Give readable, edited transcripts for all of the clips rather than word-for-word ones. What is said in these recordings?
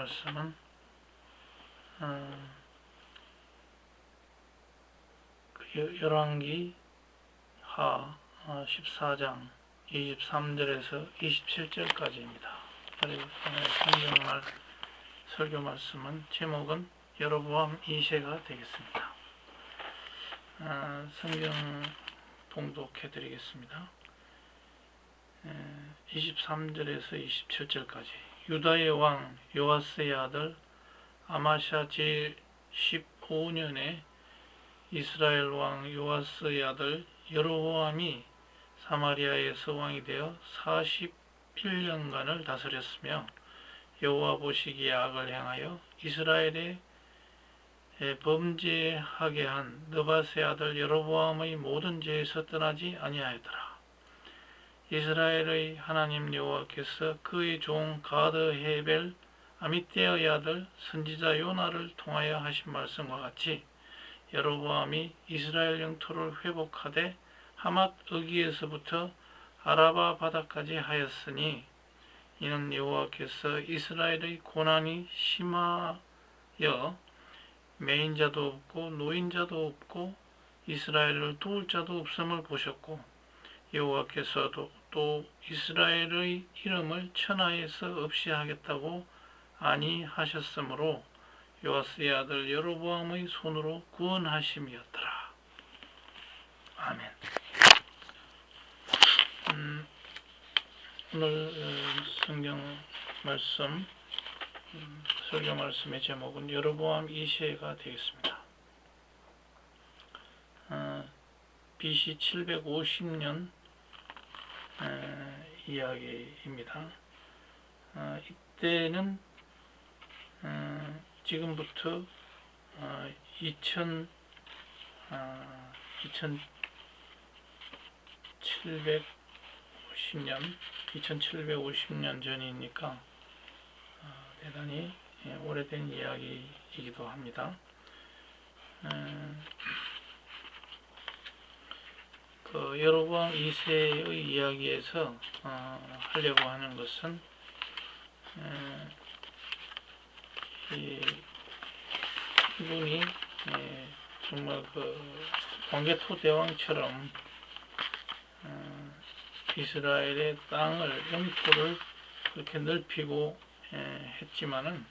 말씀은 열왕기 하 14장 23절에서 27절까지입니다. 그리고 오늘 설교 말씀은 제목은 여로보암 2세가 되겠습니다. 성경 봉독해 드리겠습니다. 23절에서 27절까지. 유다의 왕 요아스의 아들 아마샤 제15년에 이스라엘 왕 요아스의 아들 여로보암이 사마리아에서 왕이 되어 41년간을 다스렸으며 여호와 보시기에 악을 행하여 이스라엘에 범죄하게 한 느밧의 아들 여로보암의 모든 죄에서 떠나지 아니하였더라. 이스라엘의 하나님 여호와께서 그의 종 가드 헤벨 아미떼의 아들 선지자 요나를 통하여 하신 말씀과 같이 여로보암이 이스라엘 영토를 회복하되 하맛 어기에서부터 아라바 바다까지 하였으니 이는 여호와께서 이스라엘의 고난이 심하여 매인자도 없고 노인자도 없고 이스라엘을 도울 자도 없음을 보셨고 여호와께서도 또 이스라엘의 이름을 천하에서 없이 하겠다고 아니하셨으므로 요아스의 아들 여로보암의 손으로 구원하심이었더라. 아멘. 오늘 성경 말씀 설교 말씀의 제목은 여로보암 2세가 되겠습니다. BC 750년 이야기입니다. 이때는 지금부터 2750년 전이니까 대단히 오래된 이야기이기도 합니다. 그 여로보암 2세의 이야기에서 하려고 하는 것은 이분이 정말 그 광개토 대왕처럼 이스라엘의 땅을 영토를 그렇게 넓히고 했지만은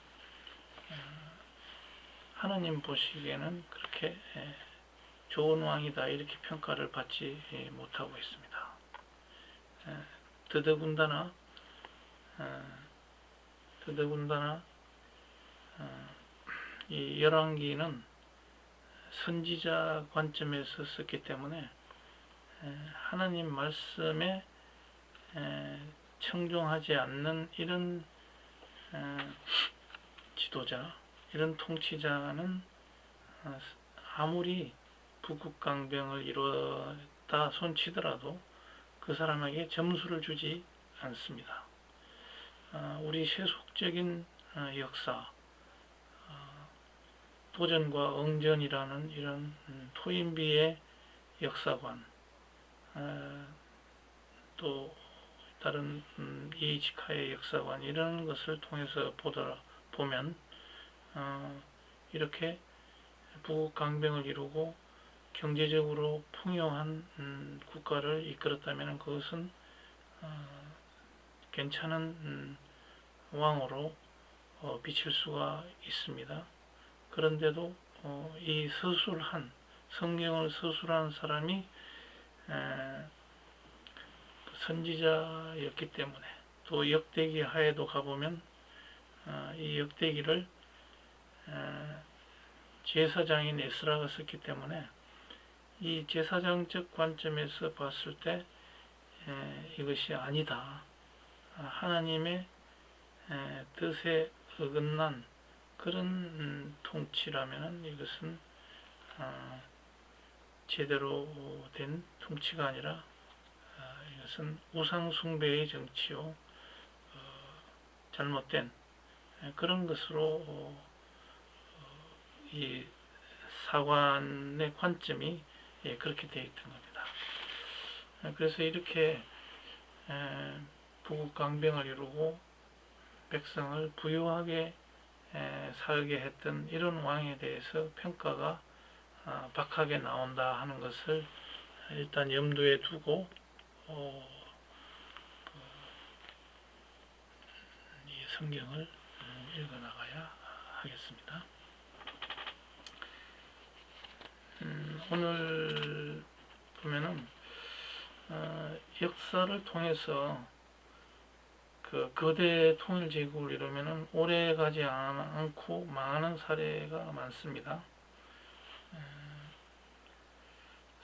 하나님 보시기에는 그렇게 좋은 왕이다 이렇게 평가를 받지 못하고 있습니다. 더더군다나 이 열왕기는 선지자 관점에서 썼기 때문에 하나님 말씀에 청종하지 않는 이런 지도자, 이런 통치자는 아무리 북극강병을 이루었다 손치더라도 그 사람에게 점수를 주지 않습니다. 우리 세속적인 역사, 도전과 응전이라는 이런 토인비의 역사관, 또 다른 이에이치카의 역사관 이런 것을 통해서 보면 이렇게 북극강병을 이루고 경제적으로 풍요한 국가를 이끌었다면 그것은 괜찮은 왕으로 비칠 수가 있습니다. 그런데도 이 성경을 서술한 사람이 선지자였기 때문에 또 역대기 하에도 가보면 이 역대기를 제사장인 에스라가 썼기 때문에 이 제사장적 관점에서 봤을 때 이것이 아니다. 하나님의 뜻에 어긋난 그런 통치라면 이것은 제대로 된 통치가 아니라 이것은 우상숭배의 정치요 잘못된 그런 것으로 이 사관의 관점이 그렇게 되어 있던 겁니다. 그래서 이렇게 북극강병을 이루고 백성을 부유하게 살게 했던 이런 왕에 대해서 평가가 박하게 나온다 하는 것을 일단 염두에 두고 이 성경을 읽어 나가야 하겠습니다. 오늘 보면은 역사를 통해서 그 거대 통일 제국을 이루면은 오래 가지 않고 망하는 사례가 많습니다.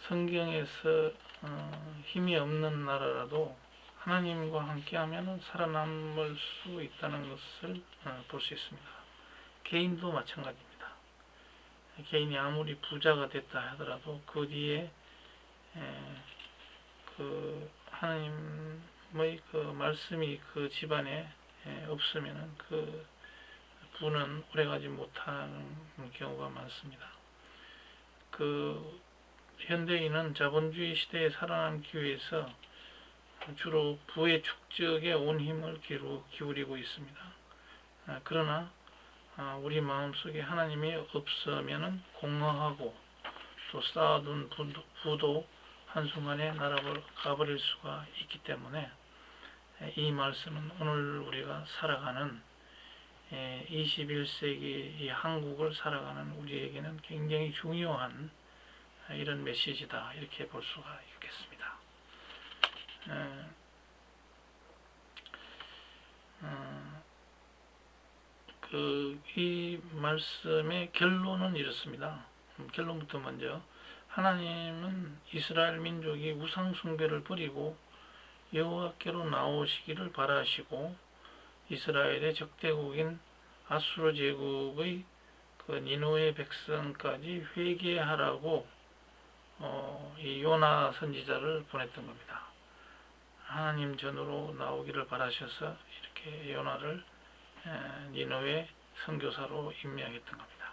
성경에서 힘이 없는 나라라도 하나님과 함께하면 살아남을 수 있다는 것을 볼 수 있습니다. 개인도 마찬가지입니다. 개인이 아무리 부자가 됐다 하더라도 그 뒤에 그 하나님의 그 말씀이 그 집안에 없으면 그 부는 오래가지 못하는 경우가 많습니다. 그 현대인은 자본주의 시대에 살아남기 위해서 주로 부의 축적에 온 힘을 기울이고 있습니다. 그러나 우리 마음속에 하나님이 없으면 공허하고 또 쌓아둔 부도 한순간에 날아가버릴 수가 있기 때문에 이 말씀은 오늘 우리가 살아가는 21세기 이 한국을 살아가는 우리에게는 굉장히 중요한 이런 메시지다 이렇게 볼 수가 있겠습니다. 이 말씀의 결론은 이렇습니다. 결론부터 먼저 하나님은 이스라엘 민족이 우상 숭배를 버리고 여호와께로 나오시기를 바라시고 이스라엘의 적대국인 아수르 제국의 그 니느웨 백성까지 회개하라고 이 요나 선지자를 보냈던 겁니다. 하나님 전으로 나오기를 바라셔서 이렇게 요나를 니느웨 선교사로 임명했던 겁니다.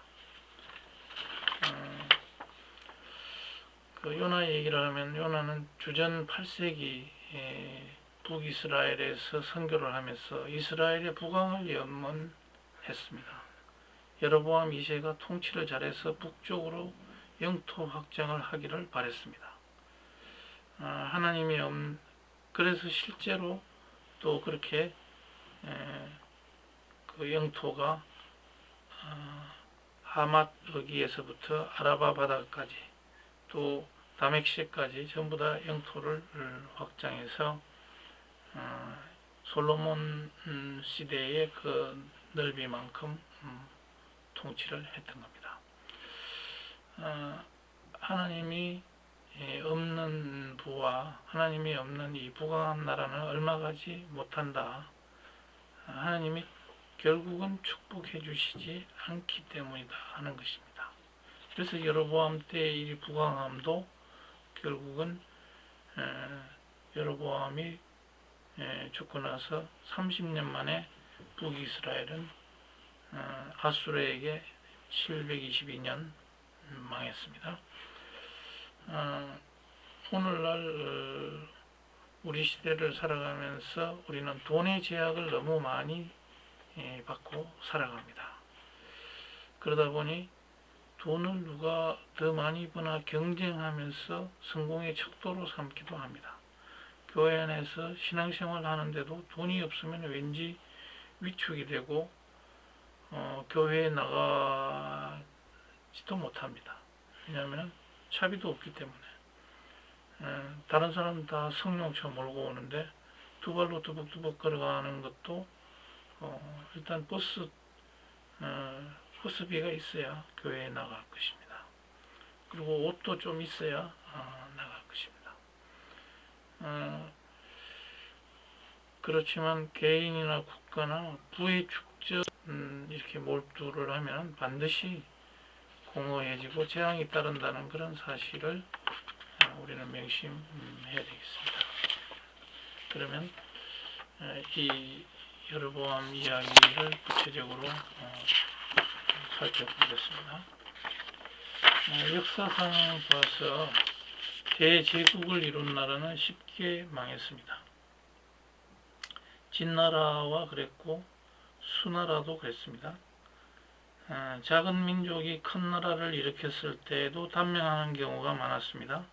그 요나 얘기를 하면 요나는 주전 8세기 북이스라엘에서 선교를 하면서 이스라엘의 북왕을 염원했습니다. 여로보암 2세가 통치를 잘해서 북쪽으로 영토 확장을 하기를 바랬습니다. 그래서 실제로 또 그렇게 그 영토가 하맛 여기에서부터 아라바 바다까지 또 다멕시까지 전부 다 영토를 확장해서 솔로몬 시대의 그 넓이만큼 통치를 했던 겁니다. 하나님이 없는 부와 하나님이 없는 이 부강한 나라는 얼마 가지 못한다. 하나님이 결국은 축복해 주시지 않기 때문이다 하는 것입니다. 그래서 여로보암 때의 이 부강함도 결국은 여로보암이 죽고 나서 30년 만에 북이스라엘은 아수르에게 722년 망했습니다. 오늘날 우리 시대를 살아가면서 우리는 돈의 제약을 너무 많이 받고 살아갑니다. 그러다 보니 돈을 누가 더 많이 버나 경쟁하면서 성공의 척도로 삼기도 합니다. 교회 안에서 신앙생활 하는데도 돈이 없으면 왠지 위축이 되고 교회에 나가지도 못합니다. 왜냐하면 차비도 없기 때문에 다른 사람 다 성령차 몰고 오는데 두 발로 두벅두벅 걸어가는 것도 일단 버스비가 있어야 교회에 나갈 것입니다. 그리고 옷도 좀 있어야 나갈 것입니다. 그렇지만 개인이나 국가나 부의 축적 이렇게 몰두를 하면 반드시 공허해지고 재앙이 따른다는 그런 사실을 우리는 명심해야 되겠습니다. 그러면 이 여로보암 이야기를 구체적으로 살펴보겠습니다. 역사상 봐서 대제국을 이룬 나라는 쉽게 망했습니다. 진나라와 그랬고 수나라도 그랬습니다. 작은 민족이 큰 나라를 일으켰을 때에도 단명하는 경우가 많았습니다.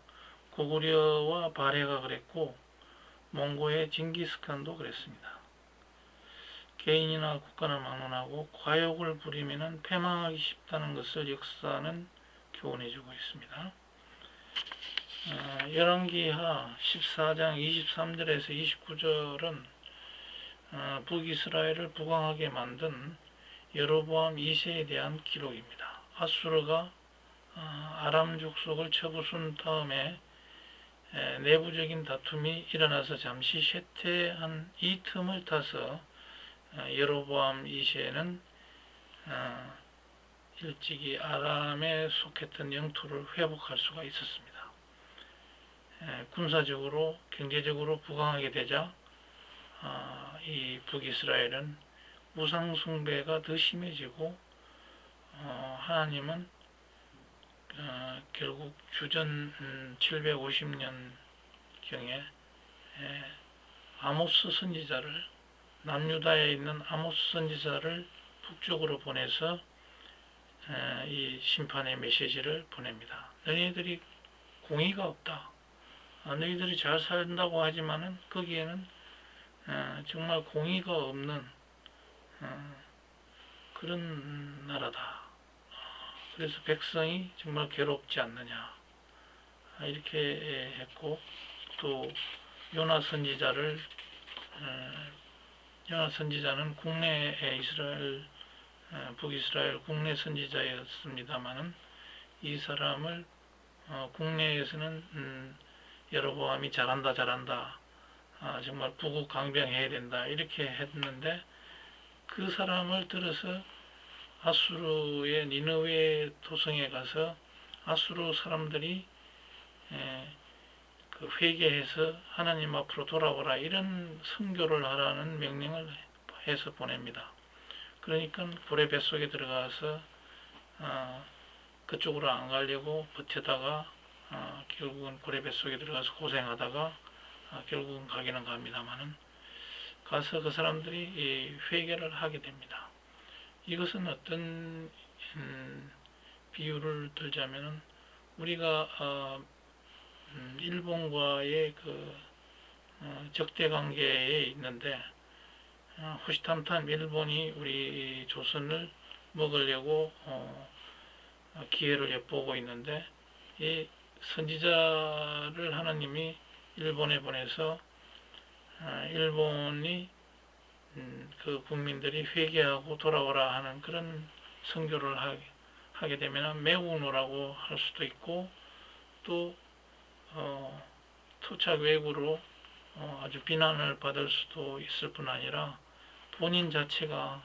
고구려와 발해가 그랬고 몽고의 징기스칸도 그랬습니다. 개인이나 국가를 막론하고 과욕을 부리면 패망하기 쉽다는 것을 역사는 교훈해주고 있습니다. 열왕기하 14장 23절에서 29절은 북이스라엘을 부강하게 만든 여로보암 2세에 대한 기록입니다. 아수르가 아람 족속을 쳐부순 다음에 내부적인 다툼이 일어나서 잠시 쇠퇴한 이 틈을 타서 여로보암 2세는 일찍이 아람에 속했던 영토를 회복할 수가 있었습니다. 군사적으로 경제적으로 부강하게 되자 이 북이스라엘은 우상 숭배가 더 심해지고 하나님은 결국 주전 750년경에 아모스 선지자를 남유다에 있는 아모스 선지자를 북쪽으로 보내서 이 심판의 메시지를 보냅니다. 너희들이 공의가 없다. 너희들이 잘 산다고 하지만은 거기에는 정말 공의가 없는 그런 나라다. 그래서 백성이 정말 괴롭지 않느냐 이렇게 했고, 또 요나 선지자는 국내 이스라엘 북이스라엘 국내 선지자였습니다마는 이 사람을 국내에서는 여로보암이 잘한다 정말 부국강병해야 된다 이렇게 했는데, 그 사람을 들어서 아수르의 니느웨 도성에 가서 아수르 사람들이 그 회개해서 하나님 앞으로 돌아오라 이런 선교를 하라는 명령을 해서 보냅니다. 그러니까 고래 뱃속에 들어가서 그쪽으로 안 가려고 버티다가 결국은 고래 뱃속에 들어가서 고생하다가 결국은 가기는 갑니다만은 가서 그 사람들이 회개를 하게 됩니다. 이것은 어떤 비유를 들자면은 우리가 일본과의 그 적대 관계에 있는데 호시탐탐 일본이 우리 조선을 먹으려고 기회를 엿보고 있는데, 이 선지자를 하나님이 일본에 보내서 일본이 그 국민들이 회개하고 돌아오라 하는 그런 선교를 하게 되면 매우노라고 할 수도 있고, 또 토착 왜구로 아주 비난을 받을 수도 있을 뿐 아니라 본인 자체가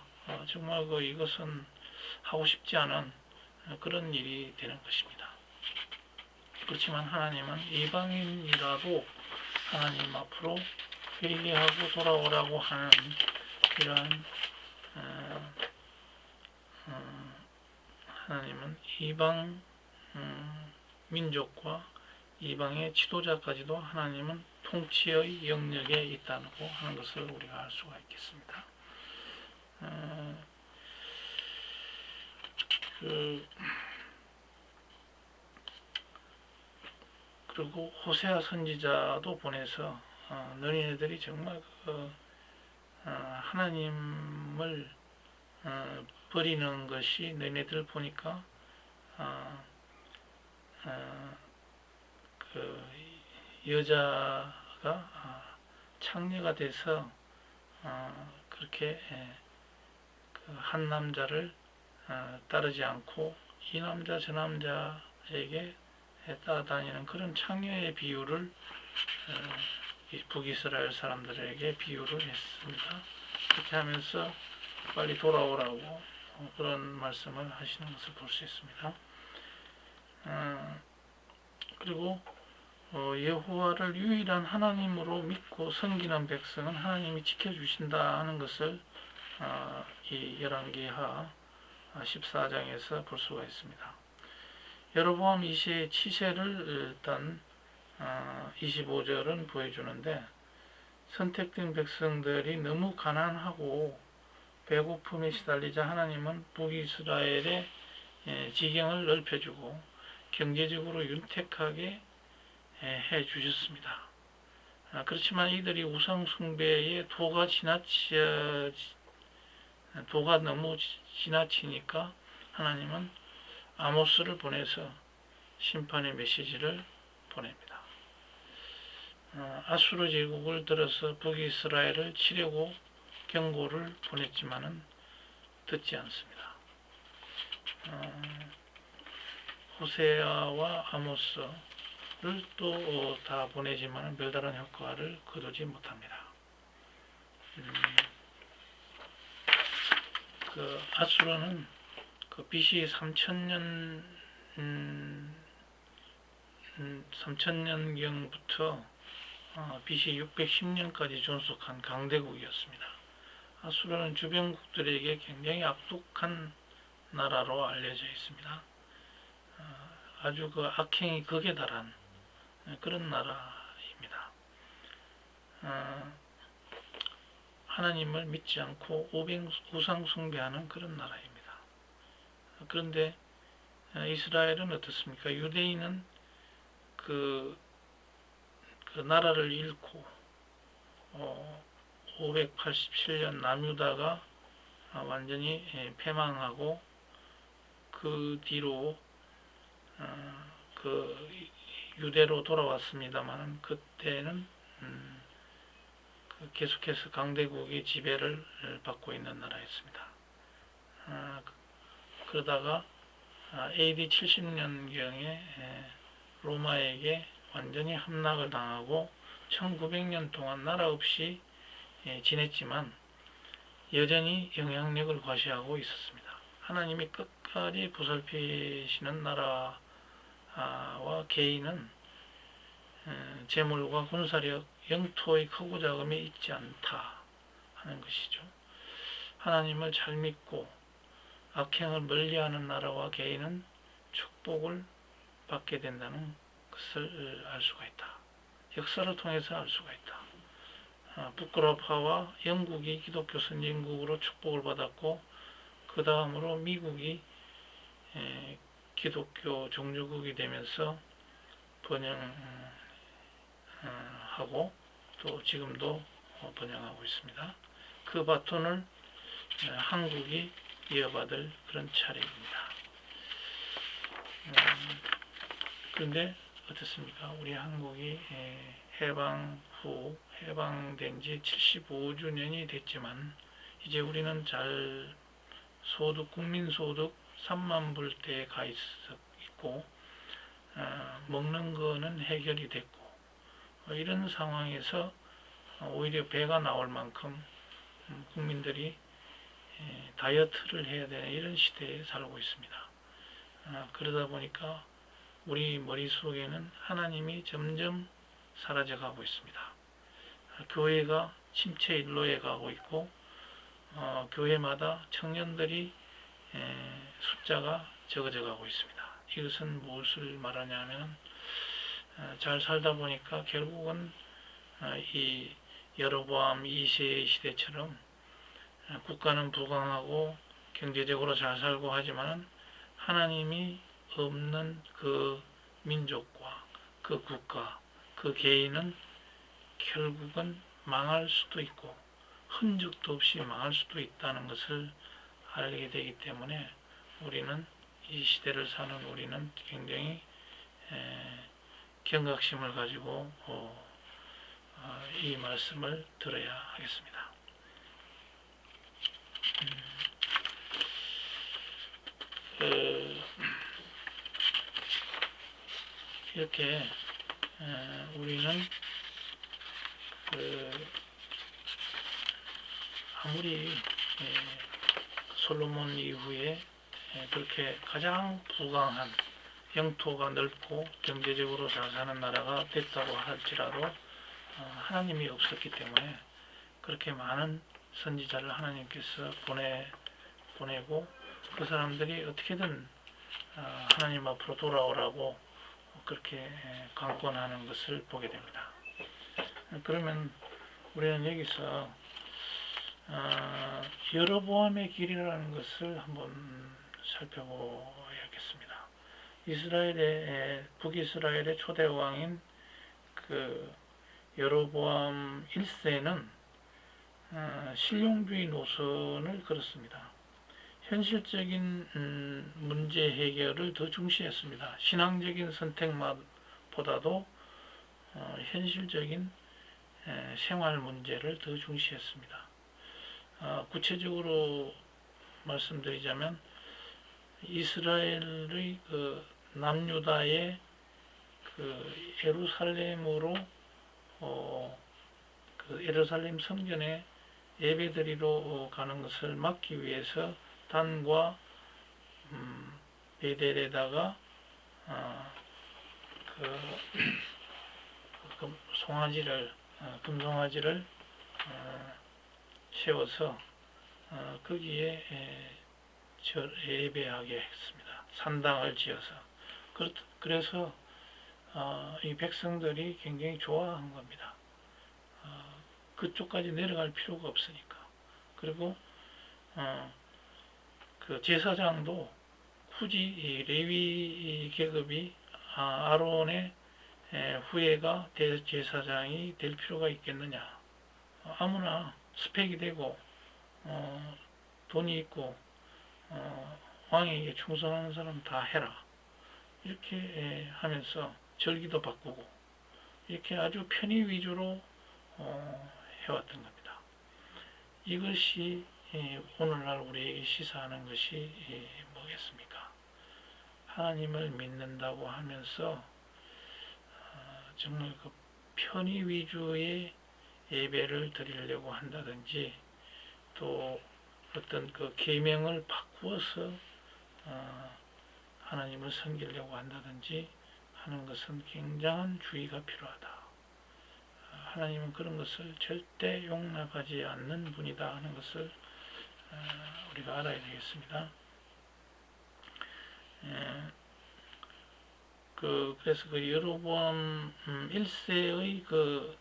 정말 이것은 하고 싶지 않은 그런 일이 되는 것입니다. 그렇지만 하나님은 이방인이라도 하나님 앞으로 회개하고 돌아오라고 하는 이러한 하나님은 이방 민족과 이방의 지도자까지도 하나님은 통치의 영역에 있다고 하는 것을 우리가 알 수가 있겠습니다. 그리고 호세아 선지자도 보내서 너희들이 정말 하나님을 버리는 것이 너희들 보니까 그 여자가 창녀가 돼서 그렇게 그 한 남자를 따르지 않고 이 남자 저 남자에게 따라다니는 그런 창녀의 비유를 북이스라엘 사람들에게 비유를 했습니다. 그렇게 하면서 빨리 돌아오라고 그런 말씀을 하시는 것을 볼 수 있습니다. 그리고 여호와를 유일한 하나님으로 믿고 섬기는 백성은 하나님이 지켜주신다 하는 것을 이 열왕기하 14장에서 볼 수가 있습니다. 여로보암 2세의 치세를 일단 25절은 보여주는데, 선택된 백성들이 너무 가난하고 배고픔에 시달리자 하나님은 북이스라엘의 지경을 넓혀주고 경제적으로 윤택하게 해 주셨습니다. 그렇지만 이들이 우상 숭배에 도가 너무 지나치니까 하나님은 아모스를 보내서 심판의 메시지를 보냅니다. 아수르 제국을 들어서 북이스라엘을 치려고 경고를 보냈지만은 듣지 않습니다. 호세아와 아모스를 또 다 보내지만 별다른 효과를 거두지 못합니다. 그 아수르는 그 BC 3000년경부터 BC 610년까지 존속한 강대국이었습니다. 아수르는 주변국들에게 굉장히 악독한 나라로 알려져 있습니다. 아주 그 악행이 극에 달한 그런 나라입니다. 하나님을 믿지 않고 우상 숭배하는 그런 나라입니다. 그런데 이스라엘은 어떻습니까? 유대인은 그 나라를 잃고 587년 남유다가 완전히 패망하고 그 뒤로 그 유대로 돌아왔습니다만 그때는 계속해서 강대국의 지배를 받고 있는 나라였습니다. 그러다가 AD 70년경에 로마에게 완전히 함락을 당하고 1900년 동안 나라 없이 지냈지만 여전히 영향력을 과시하고 있었습니다. 하나님이 끝까지 보살피시는 나라와 개인은 재물과 군사력, 영토의 크고 작음이 있지 않다 하는 것이죠. 하나님을 잘 믿고 악행을 멀리하는 나라와 개인은 축복을 받게 된다는 것을 알 수가 있다. 역사를 통해서 알 수가 있다. 북유럽파와 영국이 기독교 선진국으로 축복을 받았고 그 다음으로 미국이 기독교 종주국이 되면서 번영하고 또 지금도 번영하고 있습니다. 그 바톤을 한국이 이어받을 그런 차례입니다. 그런데 어떻습니까? 우리 한국이 해방된 지 75주년이 됐지만 이제 우리는 국민소득 3만 불대에 가 있고 먹는 거는 해결이 됐고 이런 상황에서 오히려 배가 나올 만큼 국민들이 다이어트를 해야 되는 이런 시대에 살고 있습니다. 그러다 보니까 우리 머릿속에는 하나님이 점점 사라져가고 있습니다. 교회가 침체 일로에 가고 있고 교회마다 청년들이 숫자가 적어져 가고 있습니다. 이것은 무엇을 말하냐면 잘 살다 보니까 결국은 이 여로보암 2세의 시대처럼 국가는 부강하고 경제적으로 잘 살고 하지만 하나님이 없는 그 민족과 그 국가, 그 개인은 결국은 망할 수도 있고 흔적도 없이 망할 수도 있다는 것을 알게 되기 때문에 우리는 이 시대를 사는 우리는 굉장히 경각심을 가지고 이 말씀을 들어야 하겠습니다. 이렇게 우리는 아무리 솔로몬 이후에 그렇게 가장 부강한 영토가 넓고 경제적으로 잘 사는 나라가 됐다고 할지라도 하나님이 없었기 때문에 그렇게 많은 선지자를 하나님께서 보내고 그 사람들이 어떻게든 하나님 앞으로 돌아오라고 그렇게 강권하는 것을 보게 됩니다. 그러면 우리는 여기서 여로보암의 길이라는 것을 한번 살펴보야겠습니다. 북이스라엘의 초대 왕인 그 여로보암 1세는 실용주의 노선을 걸었습니다. 현실적인 문제 해결을 더 중시했습니다. 신앙적인 선택보다도 현실적인 생활 문제를 더 중시했습니다. 구체적으로 말씀드리자면 이스라엘의 남유다의 예루살렘으로 예루살렘 성전에 예배드리러 가는 것을 막기 위해서 단과 베델에다가 송아지를 금송아지를 세워서 거기에 예배하게 했습니다. 산당을 지어서. 그래서 이 백성들이 굉장히 좋아한 겁니다. 그쪽까지 내려갈 필요가 없으니까. 그리고 그 제사장도 굳이 레위 계급이 아론의 후예가 대제사장이 될 필요가 있겠느냐. 아무나 스펙이 되고 돈이 있고 왕에게 충성하는 사람 다 해라. 이렇게 하면서 절기도 바꾸고 이렇게 아주 편의 위주로 해왔던 겁니다. 이것이 오늘날 우리에게 시사하는 것이 뭐겠습니까? 하나님을 믿는다고 하면서 정말 그 편의 위주의 예배를 드리려고 한다든지 또 어떤 그 계명을 바꾸어서 하나님을 섬기려고 한다든지 하는 것은 굉장한 주의가 필요하다. 하나님은 그런 것을 절대 용납하지 않는 분이다 하는 것을 우리가 알아야 되겠습니다. 그래서 그 여로보암 1세의 그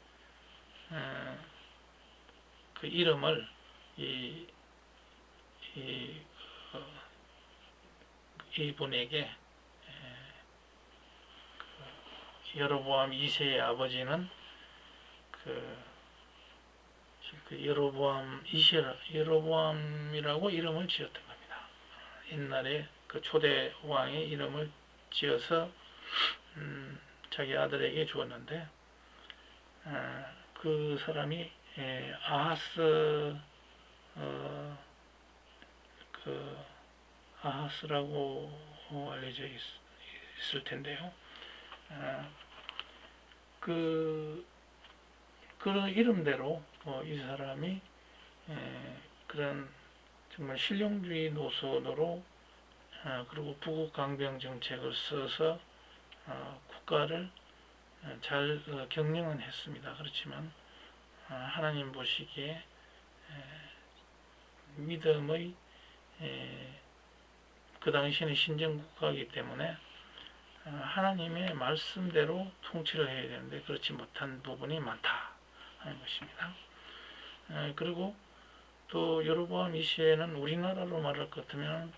이름을 이분에게 여로보암 2세의 아버지는 여로보암이라고 이름을 지었던 겁니다. 옛날에 그 초대 왕의 이름을 지어서 자기 아들에게 주었는데 그 사람이 아하스라고 알려져 있을 텐데요. 그런 이름대로 이 사람이 그런 정말 실용주의 노선으로 그리고 부국 강병 정책을 써서 국가를 잘 경영은 했습니다. 그렇지만 하나님 보시기에 믿음의 그 당시에는 신정국가이기 때문에 하나님의 말씀대로 통치를 해야 되는데 그렇지 못한 부분이 많다 하는 것입니다. 그리고 또 여로보암 2세는 우리나라로 말할 것 같으면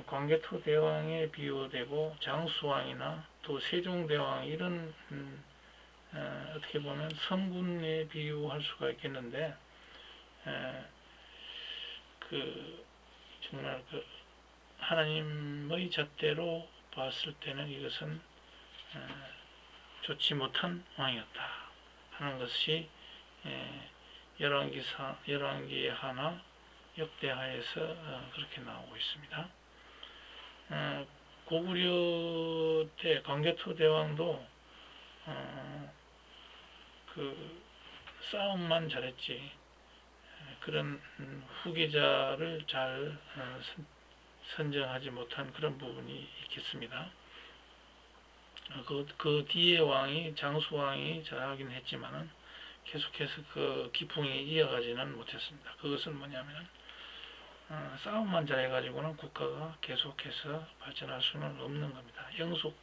광개토 대왕에 비유되고 장수왕이나 또 세종대왕 이런 어떻게 보면 선군에 비유할 수가 있겠는데 정말 하나님의 잣대로 봤을 때는 이것은 좋지 못한 왕이었다 하는 것이 열왕기 하나 역대하에서 그렇게 나오고 있습니다. 고구려 때 광개토 대왕도 싸움만 잘했지 그런 후계자를 잘 선정하지 못한 그런 부분이 있겠습니다. 그 뒤에 왕이 장수왕이 잘하긴 했지만은 계속해서 그 기풍이 이어가지는 못했습니다. 그것은 뭐냐면 싸움만 잘해가지고는 국가가 계속해서 발전할 수는 없는 겁니다. 영속이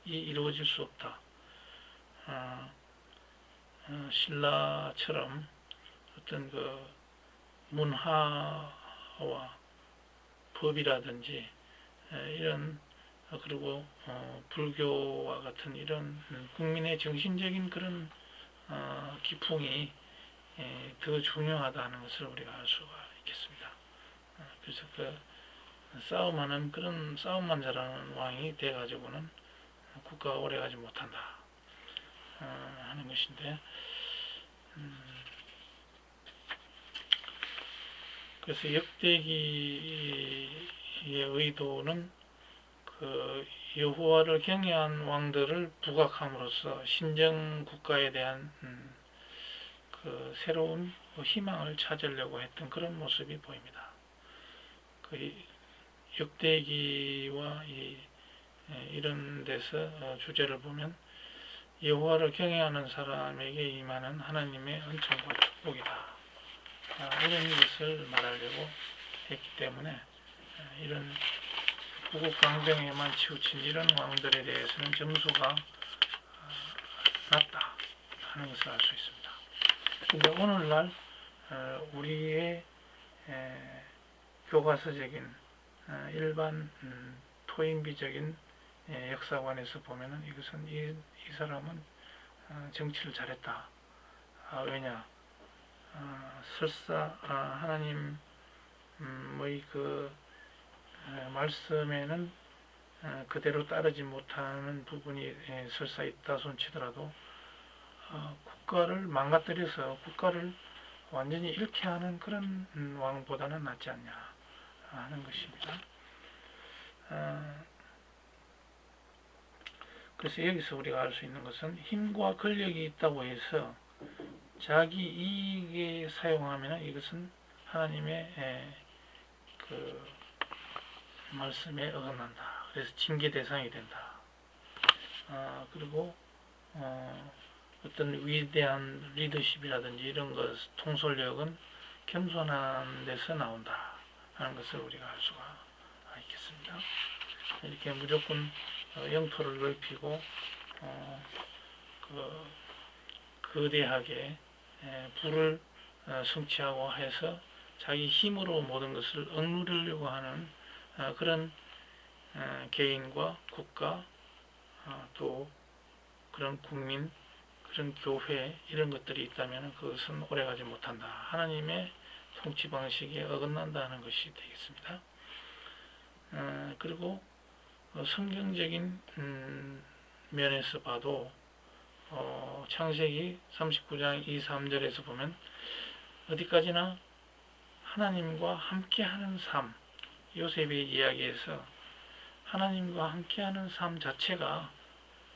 이루어질 수 없다. 신라처럼 어떤 문화와 법이라든지 이런 그리고 불교와 같은 이런 국민의 정신적인 그런 기풍이 더 중요하다는 것을 우리가 알 수가 있겠습니다. 그래서 그 싸움하는 그런 싸움만 잘하는 왕이 돼가지고는 국가가 오래가지 못한다 하는 것인데, 그래서 역대기의 의도는 그 여호와를 경외한 왕들을 부각함으로써 신정 국가에 대한 그 새로운 희망을 찾으려고 했던 그런 모습이 보입니다. 그 역대기와 이런 데서 주제를 보면 여호와를 경외하는 사람에게 임하는 하나님의 은총과 축복이다, 이런 것을 말하려고 했기 때문에 이런 부국강병에만 치우친 이런 왕들에 대해서는 점수가 낮다 하는 것을 알 수 있습니다. 근데 오늘날 우리의 교과서적인 일반 토인비적인 역사관에서 보면은 이것은 이 사람은 정치를 잘했다. 왜냐? 설사 하나님의 그 말씀에는 그대로 따르지 못하는 부분이 설사 있다 손치더라도 국가를 망가뜨려서 국가를 완전히 잃게 하는 그런 왕보다는 낫지 않냐 하는 것입니다. 그래서 여기서 우리가 알 수 있는 것은 힘과 권력이 있다고 해서 자기 이익에 사용하면 이것은 하나님의 그 말씀에 어긋난다. 그래서 징계 대상이 된다. 그리고 어떤 위대한 리더십이라든지 이런 것, 통솔력은 겸손한 데서 나온다 하는 것을 우리가 알 수가 있겠습니다. 이렇게 무조건 영토를 넓히고 거대하게 부를 성취하고 해서 자기 힘으로 모든 것을 억누르려고 하는 그런 개인과 국가, 또 그런 국민, 그런 교회 이런 것들이 있다면 그것은 오래가지 못한다. 하나님의 통치 방식에 어긋난다는 것이 되겠습니다. 그리고 성경적인 면에서 봐도 창세기 39장 2, 3절에서 보면 어디까지나 하나님과 함께하는 삶, 요셉의 이야기에서 하나님과 함께하는 삶 자체가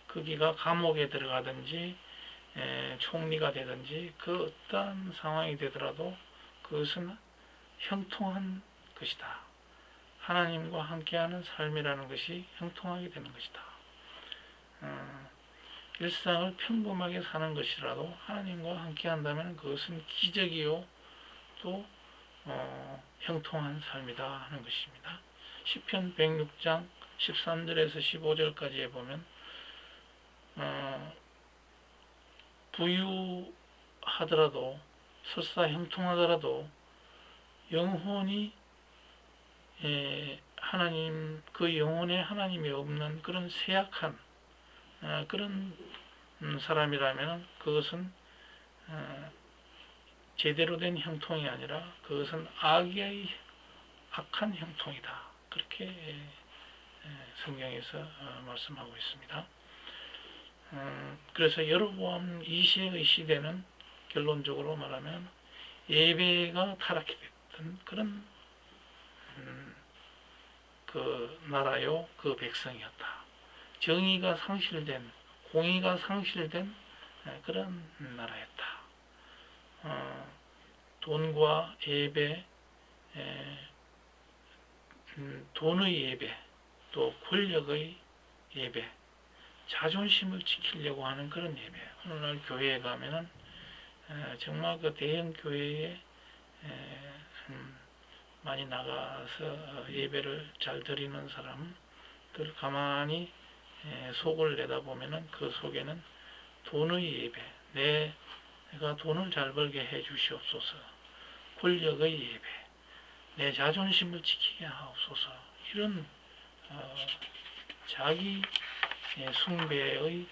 거기가 감옥에 들어가든지 총리가 되든지 그 어떠한 상황이 되더라도 그것은 형통한 것이다. 하나님과 함께하는 삶이라는 것이 형통하게 되는 것이다. 일상을 평범하게 사는 것이라도 하나님과 함께한다면 그것은 기적이요 또 형통한 삶이다 하는 것입니다. 시편 106장 13절에서 15절까지에 보면 부유하더라도 설사 형통하더라도 영혼이 하나님 그 영혼에 하나님이 없는 그런 쇠약한 그런 사람이라면 그것은 제대로 된 형통이 아니라 그것은 악의 악한 형통이다. 그렇게 성경에서 말씀하고 있습니다. 그래서 여로보암 2세의 시대는 결론적으로 말하면 예배가 타락해 됐던 그런 그 나라요 그 백성이었다. 정의가 상실된, 공의가 상실된 그런 나라였다. 돈과 예배, 돈의 예배, 또 권력의 예배, 자존심을 지키려고 하는 그런 예배. 오늘날 교회에 가면은 정말 그 대형 교회에 많이 나가서 예배를 잘 드리는 사람들 가만히 속을 내다보면은 그 속에는 돈의 예배, 내가 돈을 잘 벌게 해 주시옵소서, 권력의 예배, 내 자존심을 지키게 하옵소서. 이런 자기 숭배의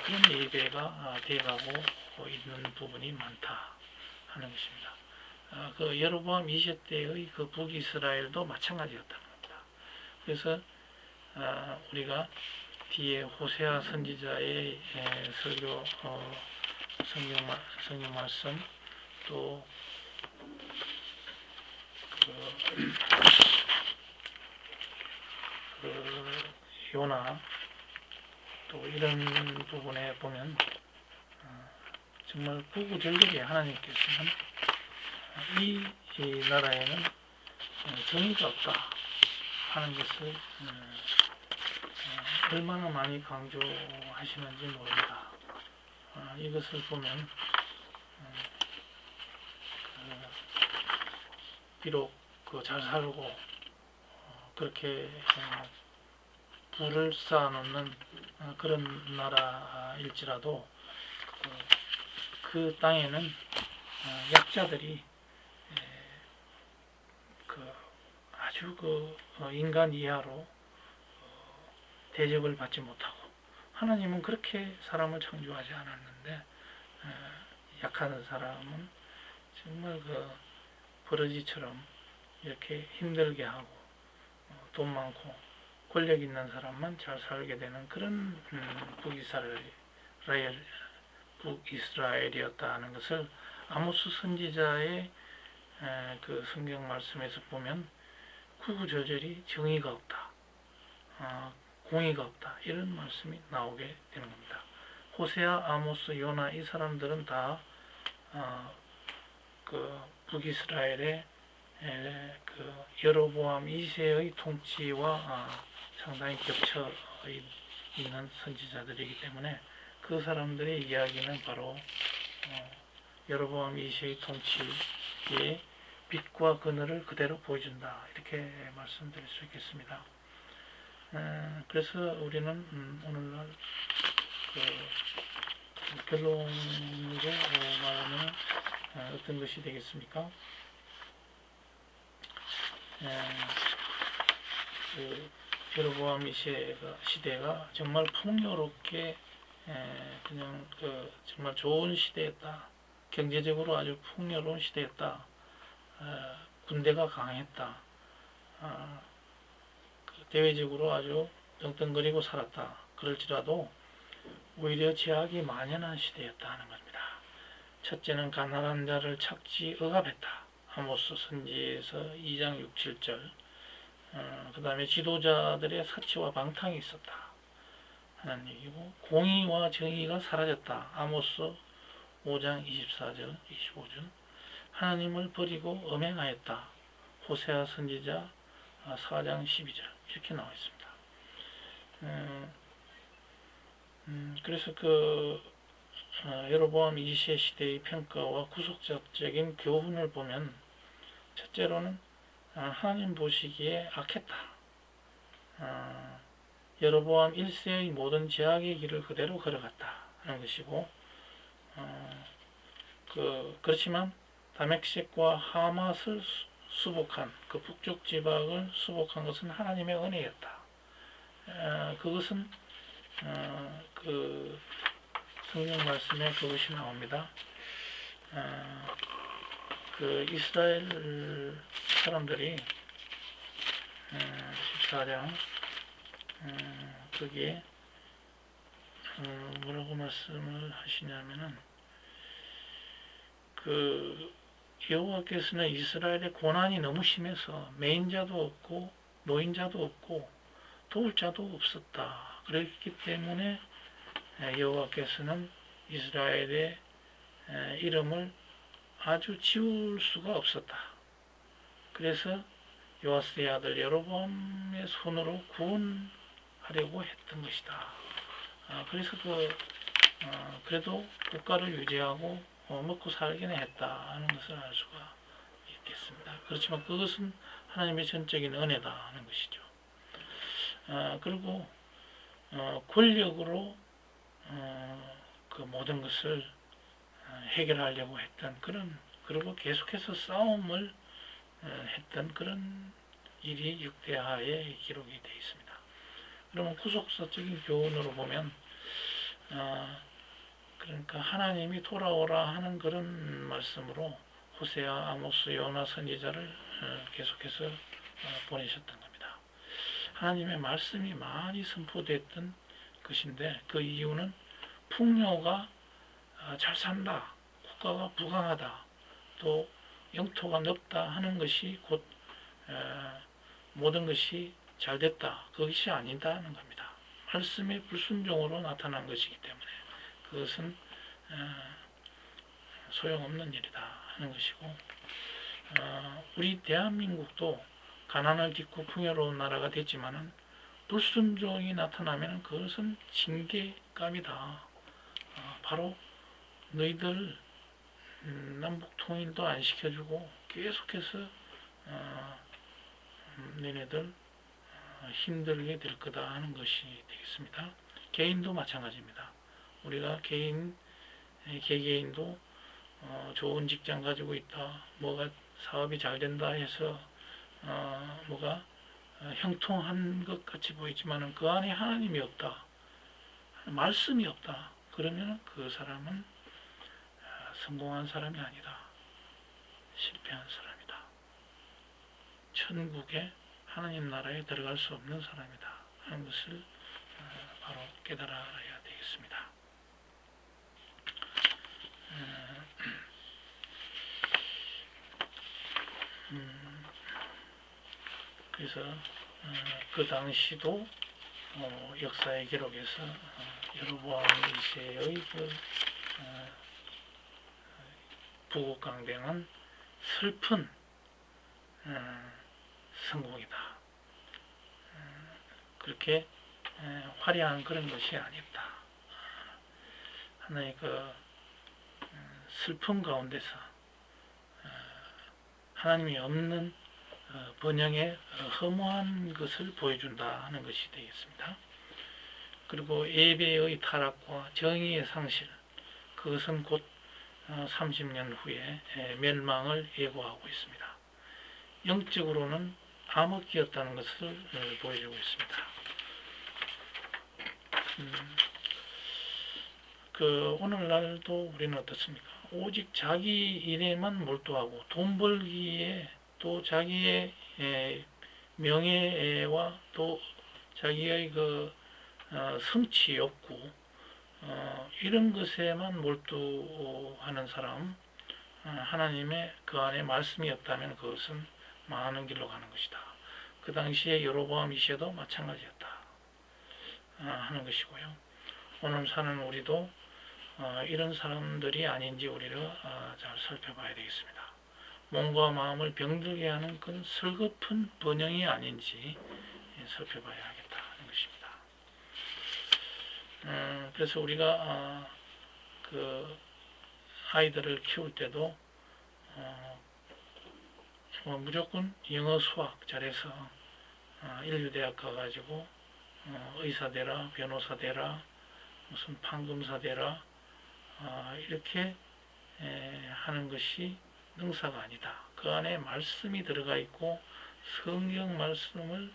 그런 예배가 되어가고 있는 부분이 많다 하는 것입니다. 그 여로보암 2세 때의 그 북이스라엘도 마찬가지였다는 겁니다. 그래서 우리가 뒤에 호세아 선지자의 설교 성경 말씀 또 요나 또 이런 부분에 보면 정말 구구절절히 하나님께서는 이 나라에는 정의가 없다 하는 것을 얼마나 많이 강조하시는지 모릅니다. 이것을 보면 비록 잘 살고 그렇게 부를 쌓아놓는 그런 나라일지라도 그 땅에는 약자들이 아주 인간 이하로 대접을 받지 못하고, 하나님은 그렇게 사람을 창조하지 않았는데 약한 사람은 정말 버러지처럼 이렇게 힘들게 하고 돈 많고 권력 있는 사람만 잘 살게 되는 그런 북이스라엘이었다는 것을 아모스 선지자의 그 성경 말씀에서 보면 구구절절히 정의가 없다, 공의가 없다, 이런 말씀이 나오게 되는 겁니다. 호세아, 아모스, 요나 이 사람들은 다 그 북이스라엘의 그 여로보암 2세의 통치와 상당히 겹쳐 있는 선지자들이기 때문에 그 사람들의 이야기는 바로 여로보암 2세의 통치의 빛과 그늘을 그대로 보여준다, 이렇게 말씀드릴 수 있겠습니다. 그래서 우리는 오늘날 결론으로 말하면 어떤 것이 되겠습니까? 여로보암 시대가 정말 풍요롭게 그냥 정말 좋은 시대였다. 경제적으로 아주 풍요로운 시대였다. 군대가 강했다. 대외적으로 아주 떵떵거리고 살았다. 그럴지라도 오히려 제약이 만연한 시대였다 하는 겁니다. 첫째는 가난한 자를 착지 억압했다. 아모스 선지에서 2장 6, 7절. 그 다음에 지도자들의 사치와 방탕이 있었다 하는 얘기고, 공의와 정의가 사라졌다. 아모스 5장 24절, 25절. 하나님을 버리고 음행하였다. 호세아 선지자 4장 12절, 이렇게 나와 있습니다. 그래서 여로보암 2세 시대의 평가와 구속적인 교훈을 보면, 첫째로는 하나님 보시기에 악했다. 여로보암 1세의 모든 죄악의 길을 그대로 걸어갔다 하는 것이고, 그렇지만 다메섹과 하맛을 수복한, 그 북쪽 지방을 수복한 것은 하나님의 은혜였다. 그것은 그 성경 말씀에 그것이 나옵니다. 그 이스라엘 사람들이 14장 거기에 뭐라고 말씀을 하시냐면은, 여호와께서는 이스라엘의 고난이 너무 심해서 매인자도 없고 노인자도 없고 도울 자도 없었다. 그렇기 때문에 여호와께서는 이스라엘의 이름을 아주 지울 수가 없었다. 그래서 요아스의 아들 여로보암의 손으로 구원하려고 했던 것이다. 그래서 그래도 국가를 유지하고 먹고 살기는 했다 하는 것을 알 수가 있겠습니다. 그렇지만 그것은 하나님의 전적인 은혜다 하는 것이죠. 그리고 권력으로 그 모든 것을 해결하려고 했던 그런 그리고 계속해서 싸움을 했던 그런 일이 역대하에 기록이 되어 있습니다. 그러면 구속사적인 교훈으로 보면 그러니까 하나님이 돌아오라 하는 그런 말씀으로 호세아, 아모스, 요나 선지자를 계속해서 보내셨던 겁니다. 하나님의 말씀이 많이 선포됐던 것인데 그 이유는 풍요가 잘 산다, 국가가 부강하다, 또 영토가 넓다 하는 것이 곧 모든 것이 잘 됐다, 그것이 아니다는 겁니다. 말씀의 불순종으로 나타난 것이기 때문에 그것은 소용없는 일이다 하는 것이고, 우리 대한민국도 가난을 딛고 풍요로운 나라가 됐지만은 불순종이 나타나면 그것은 징계감이다. 바로 너희들 남북 통일도 안 시켜주고 계속해서 너희들 힘들게 될 거다 하는 것이 되겠습니다. 개인도 마찬가지입니다. 우리가 개개인도 좋은 직장 가지고 있다, 뭐가 사업이 잘 된다 해서 뭐가 형통한 것 같이 보이지만 그 안에 하나님이 없다, 말씀이 없다, 그러면 그 사람은 성공한 사람이 아니다, 실패한 사람이다, 천국에 하나님 나라에 들어갈 수 없는 사람이다 하는 것을 바로 깨달아야 되겠습니다. 그래서 그 당시도 역사의 기록에서 여로보암 2세의 그 부국강댕은 슬픈 성공이다. 그렇게 화려한 그런 것이 아니다. 하나의 그 슬픔 가운데서 하나님이 없는 번영의 허무한 것을 보여준다 하는 것이 되겠습니다. 그리고 예배의 타락과 정의의 상실, 그것은 곧 30년 후에 멸망을 예고하고 있습니다. 영적으로는 암흑기였다는 것을 보여주고 있습니다. 오늘날도 우리는 어떻습니까? 오직 자기 일에만 몰두하고 돈 벌기에, 또 자기의 명예와 또 자기의 그 성취 욕구, 이런 것에만 몰두하는 사람, 하나님의 그 안에 말씀이 없다면 그것은 망하는 길로 가는 것이다. 그 당시에 여로보암 2세도 마찬가지였다 하는 것이고요. 오늘 사는 우리도 이런 사람들이 아닌지 우리를 잘 살펴봐야 되겠습니다. 몸과 마음을 병들게 하는 그런 슬급한 번영이 아닌지 살펴봐야 하겠다 하는 것입니다. 그래서 우리가 그 아이들을 키울 때도 무조건 영어 수학 잘해서 인류대학 가가지고 의사 되라, 변호사 되라, 무슨 판검사 되라, 이렇게 하는 것이 능사가 아니다. 그 안에 말씀이 들어가 있고 성경 말씀을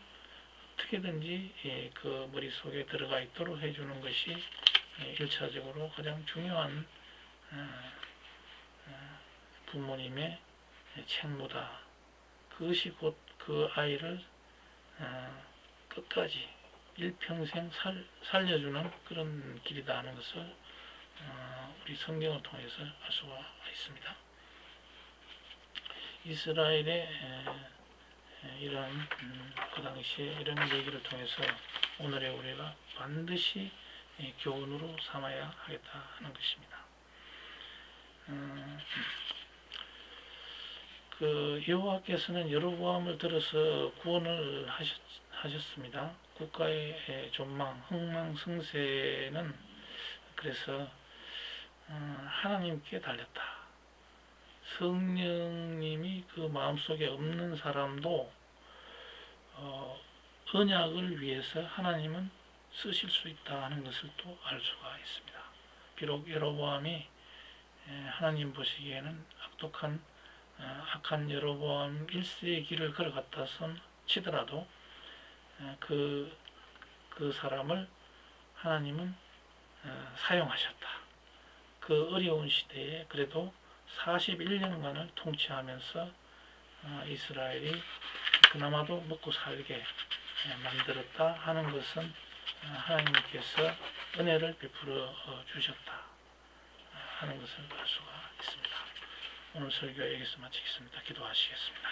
어떻게든지 그 머릿속에 들어가 있도록 해주는 것이 1차적으로 가장 중요한 부모님의 책무다. 그것이 곧 그 아이를 끝까지 일평생 살려주는 그런 길이다 하는 것을 우리 성경을 통해서 알 수가 있습니다. 이스라엘의 이런 그 당시에 이런 얘기를 통해서 오늘의 우리가 반드시 교훈으로 삼아야 하겠다 하는 것입니다. 그 여호와께서는 여로보암을 들어서 구원을 하셨습니다. 국가의 존망, 흥망성쇠는 그래서 하나님께 달렸다. 성령님이 그 마음속에 없는 사람도 언약을 위해서 하나님은 쓰실 수 있다 하는 것을 또 알 수가 있습니다. 비록 여로보암이 하나님 보시기에는 악한 여로보암 1세의 길을 걸어갔다 손 치더라도 그 사람을 하나님은 사용하셨다. 그 어려운 시대에 그래도 41년간을 통치하면서 이스라엘이 그나마도 먹고 살게 만들었다 하는 것은 하나님께서 은혜를 베풀어 주셨다 하는 것을 알 수가 있습니다. 오늘 설교 여기서 마치겠습니다. 기도하시겠습니다.